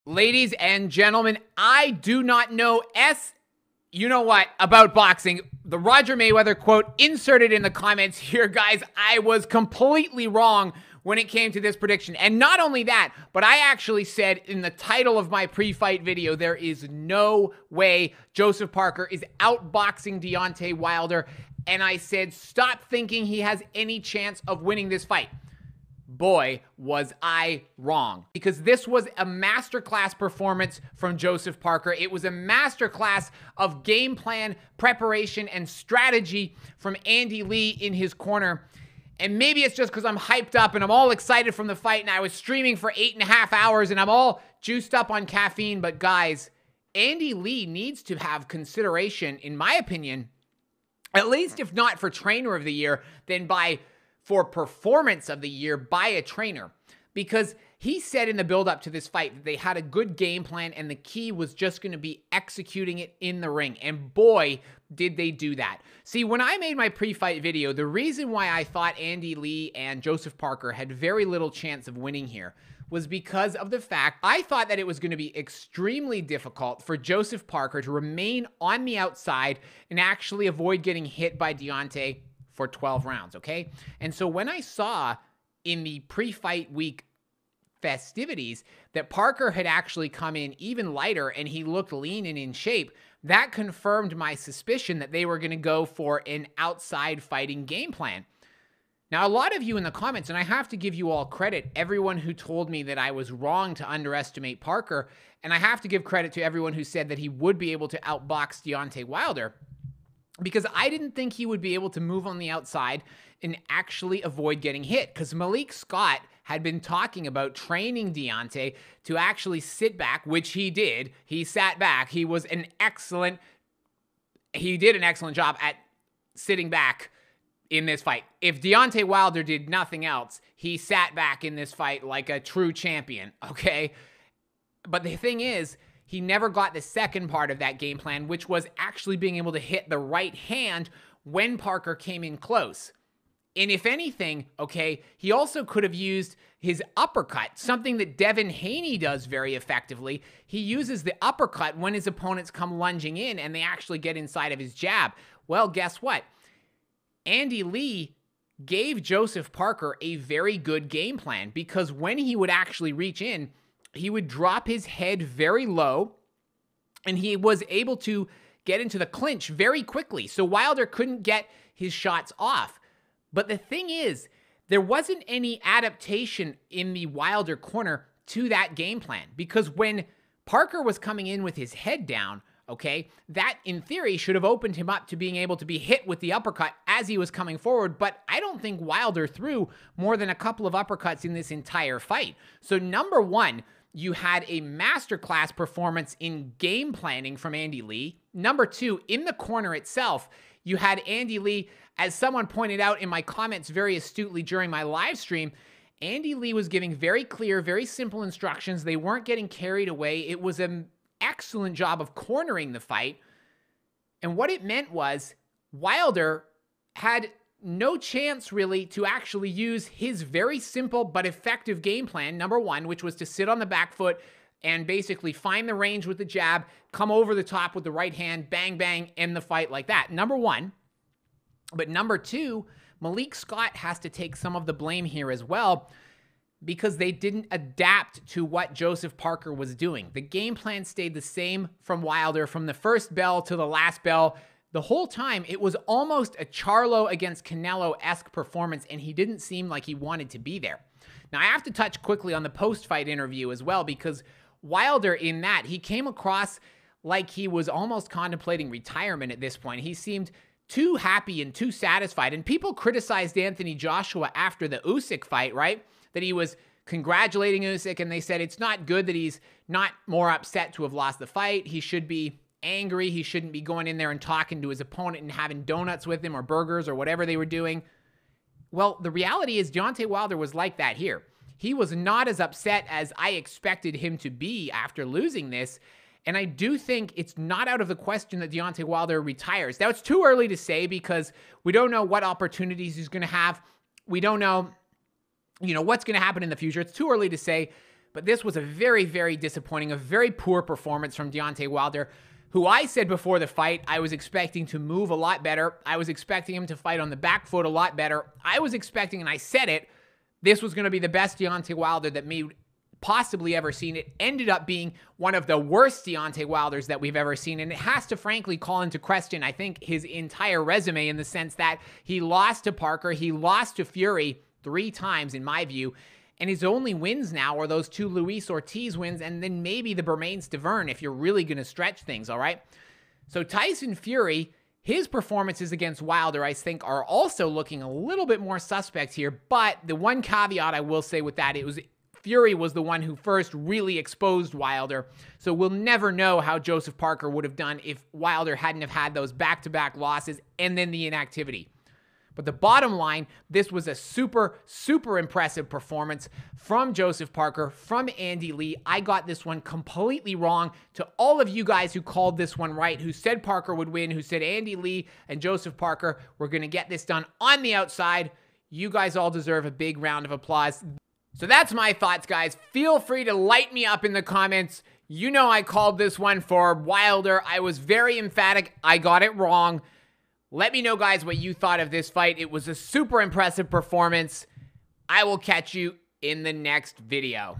Ladies and gentlemen, I do not know you know what, about boxing. The Roger Mayweather quote inserted in the comments here, guys. I was completely wrong when it came to this prediction. And not only that, but I actually said in the title of my pre-fight video, there is no way Joseph Parker is outboxing Deontay Wilder. And I said, stop thinking he has any chance of winning this fight. Boy, was I wrong. Because this was a masterclass performance from Joseph Parker. It was a masterclass of game plan, preparation, and strategy from Andy Lee in his corner. And maybe it's just because I'm hyped up and I'm all excited from the fight and I was streaming for 8.5 hours and I'm all juiced up on caffeine. But guys, Andy Lee needs to have consideration, in my opinion, at least if not for trainer of the year, then for performance of the year by a trainer, because he said in the build-up to this fight that they had a good game plan and the key was just going to be executing it in the ring. And boy, did they do that. See, when I made my pre-fight video, the reason why I thought Andy Lee and Joseph Parker had very little chance of winning here was because of the fact I thought that it was going to be extremely difficult for Joseph Parker to remain on the outside and actually avoid getting hit by Deontay for 12 rounds, okay? And so when I saw in the pre-fight week festivities that Parker had actually come in even lighter and he looked lean and in shape, that confirmed my suspicion that they were going to go for an outside fighting game plan. Now, a lot of you in the comments, and I have to give you all credit, everyone who told me that I was wrong to underestimate Parker, and I have to give credit to everyone who said that he would be able to outbox Deontay Wilder, because I didn't think he would be able to move on the outside and actually avoid getting hit. Because Malik Scott had been talking about training Deontay to actually sit back, which he did. He sat back. He did an excellent job at sitting back in this fight. If Deontay Wilder did nothing else, he sat back in this fight like a true champion, okay? But the thing is, he never got the second part of that game plan, which was actually being able to hit the right hand when Parker came in close. And if anything, okay, he also could have used his uppercut, something that Devin Haney does very effectively. He uses the uppercut when his opponents come lunging in and they actually get inside of his jab. Well, guess what? Andy Lee gave Joseph Parker a very good game plan, because when he would actually reach in, he would drop his head very low, and he was able to get into the clinch very quickly. So Wilder couldn't get his shots off. But the thing is, there wasn't any adaptation in the Wilder corner to that game plan, because when Parker was coming in with his head down, okay, that in theory should have opened him up to being able to be hit with the uppercut as he was coming forward. But I don't think Wilder threw more than a couple of uppercuts in this entire fight. So number one, you had a masterclass performance in game planning from Andy Lee. Number two, in the corner itself, you had Andy Lee, as someone pointed out in my comments very astutely during my live stream, Andy Lee was giving very clear, very simple instructions. They weren't getting carried away. It was an excellent job of cornering the fight. And what it meant was Wilder had no chance really to actually use his very simple but effective game plan, number one, which was to sit on the back foot and basically find the range with the jab, come over the top with the right hand, bang, bang, end the fight like that. Number one. But number two, Malik Scott has to take some of the blame here as well, because they didn't adapt to what Joseph Parker was doing. The game plan stayed the same from Wilder from the first bell to the last bell. The whole time, it was almost a Charlo against Canelo-esque performance, and he didn't seem like he wanted to be there. Now, I have to touch quickly on the post-fight interview as well, because Wilder in that, he came across like he was almost contemplating retirement at this point. He seemed too happy and too satisfied, and people criticized Anthony Joshua after the Usyk fight, right? That he was congratulating Usyk, and they said it's not good that he's not more upset to have lost the fight. He should be angry. He shouldn't be going in there and talking to his opponent and having donuts with him or burgers or whatever they were doing. Well, the reality is Deontay Wilder was like that here. He was not as upset as I expected him to be after losing this. And I do think it's not out of the question that Deontay Wilder retires. Now, it's too early to say because we don't know what opportunities he's going to have. We don't know, what's going to happen in the future. It's too early to say. But this was a very, very disappointing, a very poor performance from Deontay Wilder, who I said before the fight I was expecting to move a lot better. I was expecting him to fight on the back foot a lot better. I was expecting, and I said it, this was going to be the best Deontay Wilder that me possibly ever seen. It ended up being one of the worst Deontay Wilders that we've ever seen, and it has to frankly call into question, I think, his entire resume, in the sense that he lost to Parker, he lost to Fury 3 times in my view, and his only wins now are those 2 Luis Ortiz wins and then maybe the Bermain-Stavern if you're really going to stretch things, all right? So Tyson Fury, his performances against Wilder, I think, are also looking a little bit more suspect here, but the one caveat I will say with that, Fury was the one who first really exposed Wilder, so we'll never know how Joseph Parker would have done if Wilder hadn't have had those back-to-back losses and then the inactivity. But the bottom line, this was a super, super impressive performance from Joseph Parker, from Andy Lee. I got this one completely wrong. To all of you guys who called this one right, who said Parker would win, who said Andy Lee and Joseph Parker were going to get this done on the outside, you guys all deserve a big round of applause. So that's my thoughts, guys. Feel free to light me up in the comments. You know I called this one for Wilder. I was very emphatic. I got it wrong. Let me know, guys, what you thought of this fight. It was a super impressive performance. I will catch you in the next video.